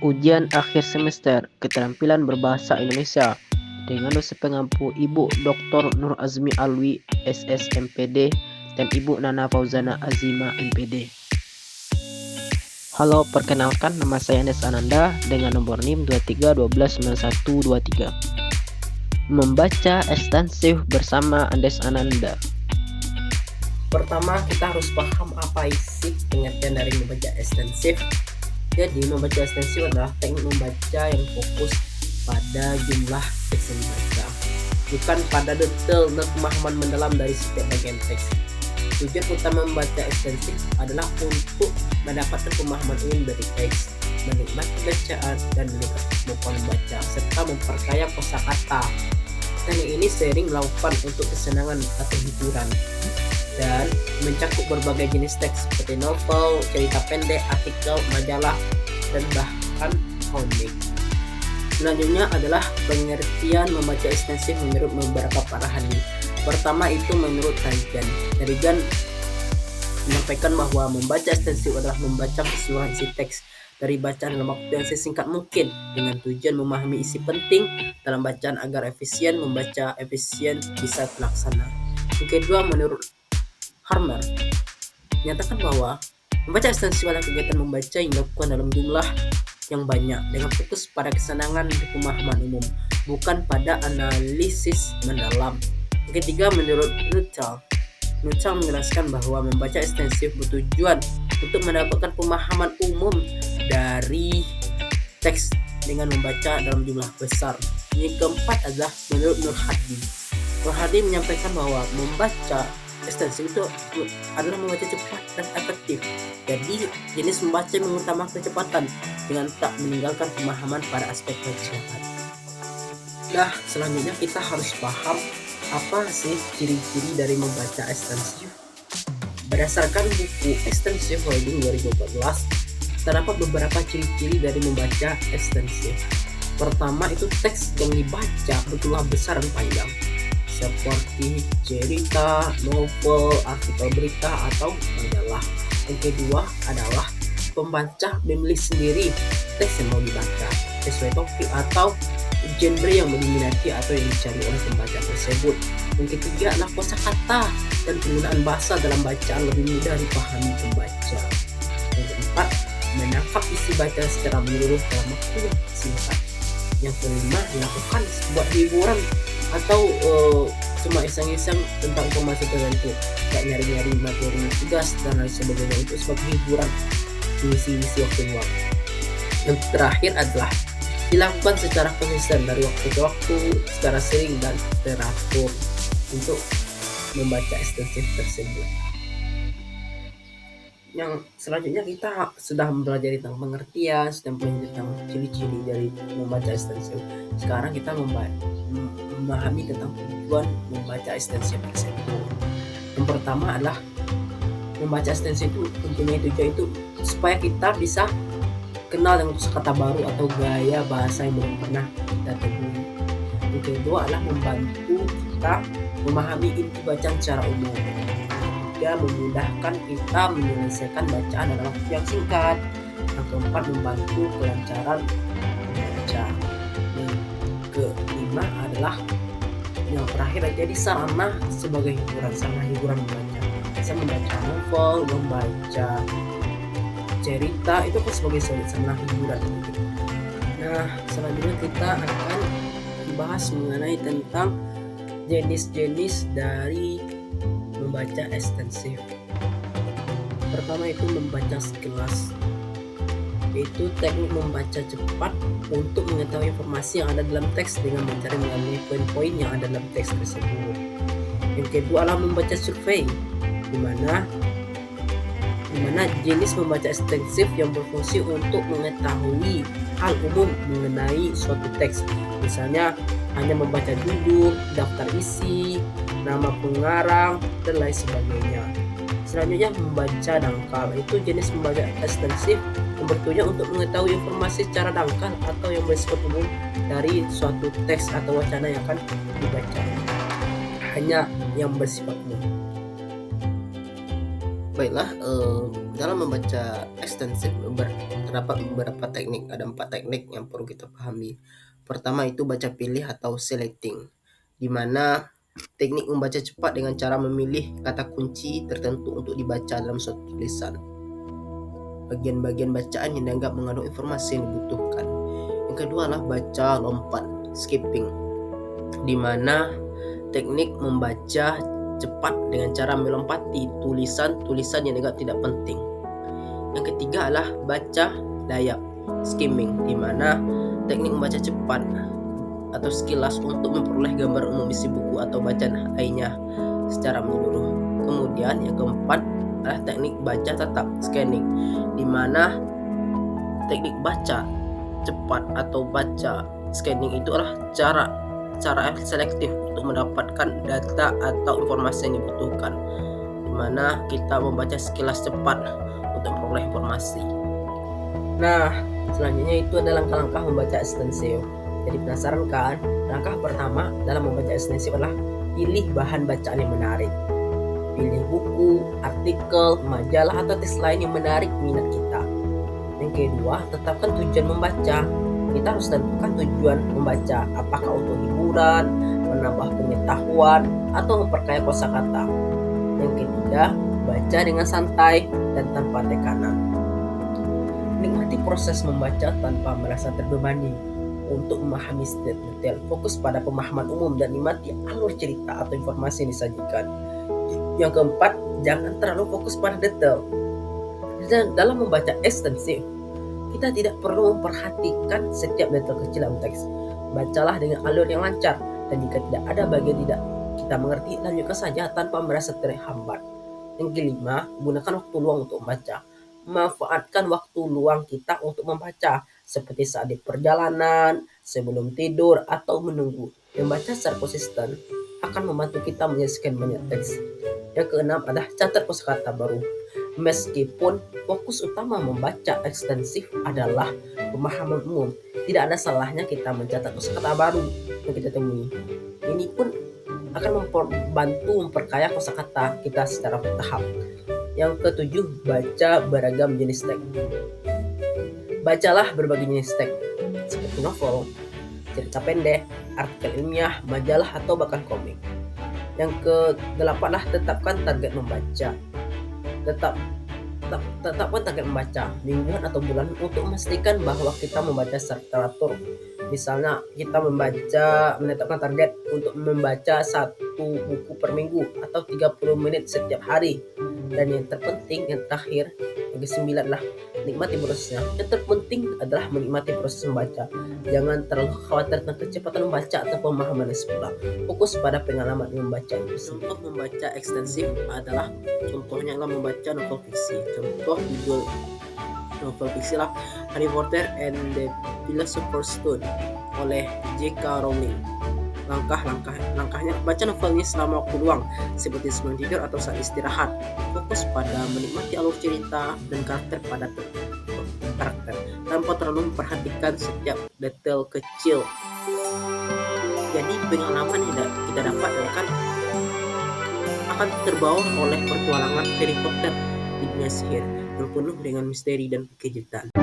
Ujian akhir semester keterampilan berbahasa Indonesia dengan dosen pengampu Ibu Dr. Nur Azmi Alwi, SSMPD, dan Ibu Nana Fauzana Azima, MPD. Halo, perkenalkan nama saya Andes Ananda dengan nomor NIM 23129123. Membaca ekstensif bersama Andes Ananda. Pertama, kita harus paham apa isi pengertian dari membaca ekstensif. Jadi, membaca ekstensif adalah teknik membaca yang fokus pada jumlah teks yang dibaca, bukan pada detail dan pemahaman mendalam dari setiap bagian teks. Tujuan utama membaca ekstensif adalah untuk mendapatkan pemahaman umum dari teks, menikmati bacaan dan meningkatkan kemampuan membaca, serta memperkaya kosakata. Teknik ini sering dilakukan untuk kesenangan atau hiburan dan mencakup berbagai jenis teks seperti novel, cerita pendek, artikel, majalah, dan bahkan komik. Selanjutnya adalah pengertian membaca ekstensif menurut beberapa para ahli. Pertama itu menurut Harigan menyampaikan bahwa membaca ekstensif adalah membaca keseluruhan isi teks dari bacaan dalam waktu yang sesingkat mungkin dengan tujuan memahami isi penting dalam bacaan agar membaca efisien bisa terlaksana. Yang kedua, menurut Harmer menyatakan bahwa membaca ekstensif adalah kegiatan membaca yang dilakukan dalam jumlah yang banyak dengan fokus pada kesenangan dan pemahaman umum, bukan pada analisis mendalam. Yang ketiga, menurut Nuttall menjelaskan bahwa membaca ekstensif bertujuan untuk mendapatkan pemahaman umum dari teks dengan membaca dalam jumlah besar. Yang keempat adalah menurut Nur Hadi menyampaikan bahwa membaca ekstensif itu adalah membaca cepat dan efektif. Jadi jenis membaca yang mengutamakan kecepatan dengan tak meninggalkan pemahaman pada aspek bacaan. Nah, selanjutnya kita harus paham apa sih ciri-ciri dari membaca ekstensif. Berdasarkan buku Extensive Reading 2014, terdapat beberapa ciri-ciri dari membaca ekstensif. Pertama itu teks yang dibaca berjumlah besar dan panjang, seperti cerita, novel, artikel berita, atau majalah. Yang kedua adalah pembaca memilih sendiri teks yang mau dibaca sesuai topik atau genre yang diminati atau yang dicari oleh pembaca tersebut. Yang ketiga adalah kosakata dan penggunaan bahasa dalam bacaan lebih mudah dipahami pembaca. Yang keempat, menangkap isi baca secara menyeluruh dalam waktu yang singkat. Yang kelima, melakukan sebuah hiburan atau cuma iseng-iseng tentang informasi tertentu, kayak nyari-nyari materi tugas dan lain sebagainya, itu sebagai hiburan, mengisi waktu luang. Yang terakhir adalah dilakukan secara konsisten dari waktu ke waktu, secara sering dan teratur untuk membaca ekstensif tersebut. Yang selanjutnya kita sudah mempelajari tentang pengertian, sudah mempelajari tentang ciri-ciri dari membaca ekstensif. Sekarang kita memahami tentang tujuan membaca ekstensif tersebut. Yang pertama adalah membaca ekstensif itu mempunyai tujuan itu supaya kita bisa kenal dengan kosakata baru atau gaya bahasa yang belum pernah kita temui. Yang kedua adalah membantu kita memahami inti bacaan secara umum. Ketiga, memudahkan kita menyelesaikan bacaan dalam waktu yang singkat. Yang keempat, membantu kelancaran membaca. Yang kelima adalah yang terakhir jadi sarana sebagai hiburan membaca. Bisa membaca novel, membaca cerita, itu kan sebagai sarana hiburan. Nah, selanjutnya kita akan membahas mengenai tentang jenis-jenis dari membaca ekstensif. Pertama itu membaca sekilas, yaitu teknik membaca cepat untuk mengetahui informasi yang ada dalam teks dengan mencari melalui poin-poin yang ada dalam teks tersebut. Yang kedua adalah membaca survei, di mana jenis membaca ekstensif yang berfungsi untuk mengetahui hal umum mengenai suatu teks, misalnya hanya membaca judul, daftar isi, nama pengarang, dan lain sebagainya. Selanjutnya membaca dangkal, itu jenis membaca ekstensif yang bertujuan untuk mengetahui informasi secara dangkal atau yang bersifat umum dari suatu teks atau wacana yang akan dibaca, hanya yang bersifat umum. Baiklah, Dalam membaca ekstensif terdapat beberapa teknik, ada 4 teknik yang perlu kita pahami. Pertama itu baca pilih atau selecting, di mana teknik membaca cepat dengan cara memilih kata kunci tertentu untuk dibaca dalam suatu tulisan. Bagian-bagian bacaan yang dianggap mengandung informasi yang dibutuhkan. Yang kedua adalah baca lompat, skipping, di mana teknik membaca cepat dengan cara melompati tulisan-tulisan yang dianggap tidak penting. Yang ketiga adalah baca layap, skimming, di mana teknik membaca cepat atau sekilas untuk memperoleh gambar umum isi buku atau bacaan lainnya secara menyeluruh. Kemudian yang keempat adalah teknik baca tetap, scanning, di mana teknik baca cepat atau baca scanning itu adalah cara selektif untuk mendapatkan data atau informasi yang dibutuhkan, di mana kita membaca sekilas cepat untuk memperoleh informasi. Nah, selanjutnya itu adalah langkah-langkah membaca ekstensif. Jadi penasaran kan? Langkah pertama dalam membaca ekstensif adalah pilih bahan bacaan yang menarik. Pilih buku, artikel, majalah atau teks lain yang menarik minat kita. Yang kedua, tetapkan tujuan membaca. Kita harus tentukan tujuan membaca, apakah untuk hiburan, menambah pengetahuan, atau memperkaya kosakata. Yang ketiga, baca dengan santai dan tanpa tekanan. Nikmati proses membaca tanpa merasa terbebani. Untuk memahami setiap detail, fokus pada pemahaman umum dan nikmati alur cerita atau informasi yang disajikan. Yang keempat, jangan terlalu fokus pada detail. Dan dalam membaca ekstensif, kita tidak perlu memperhatikan setiap detail kecil dalam teks. Bacalah dengan alur yang lancar, dan jika tidak ada bagian tidak kita mengerti, lanjutkan saja tanpa merasa terhambat. Yang kelima, gunakan waktu luang untuk membaca. Manfaatkan waktu luang kita untuk membaca, seperti saat di perjalanan, sebelum tidur, atau menunggu. Membaca secara konsisten akan membantu kita menyelesaikan banyak teks. Yang keenam adalah catat kosakata baru. Meskipun fokus utama membaca ekstensif adalah pemahaman umum, tidak ada salahnya kita mencatat kosakata baru yang kita temui. Ini pun akan membantu memperkaya kosakata kita secara bertahap. Yang ketujuh, baca beragam jenis teks. Bacalah berbagai jenis teks, seperti novel, cerita pendek, artikel ilmiah, majalah, atau bahkan komik. Yang kedelapan adalah tetapkan target membaca. Tetapkan target membaca mingguan atau bulan untuk memastikan bahwa kita membaca secara teratur. Misalnya kita menetapkan target untuk membaca 1 buku per minggu atau 30 menit setiap hari. Dan yang terpenting, yang terakhir, yang ke-9 adalah nikmati prosesnya. Yang terpenting adalah menikmati proses membaca. Jangan terlalu khawatir tentang kecepatan membaca atau pemahaman yang sempurna. Fokus pada pengalaman membaca itu. Contoh membaca ekstensif adalah contohnya adalah membaca novel fiksi. Contoh judul novel fiksi lah Harry Potter and the Philosopher's Stone oleh J.K. Rowling. Langkahnya, baca novelnya selama waktu luang, seperti sebelum tidur atau saat istirahat. Fokus pada menikmati alur cerita dan karakter tanpa terlalu memperhatikan setiap detail kecil. Jadi pengalaman yang kita dapat akan terbawa oleh petualangan Harry Potter di dunia sihir yang penuh dengan misteri dan kejutan.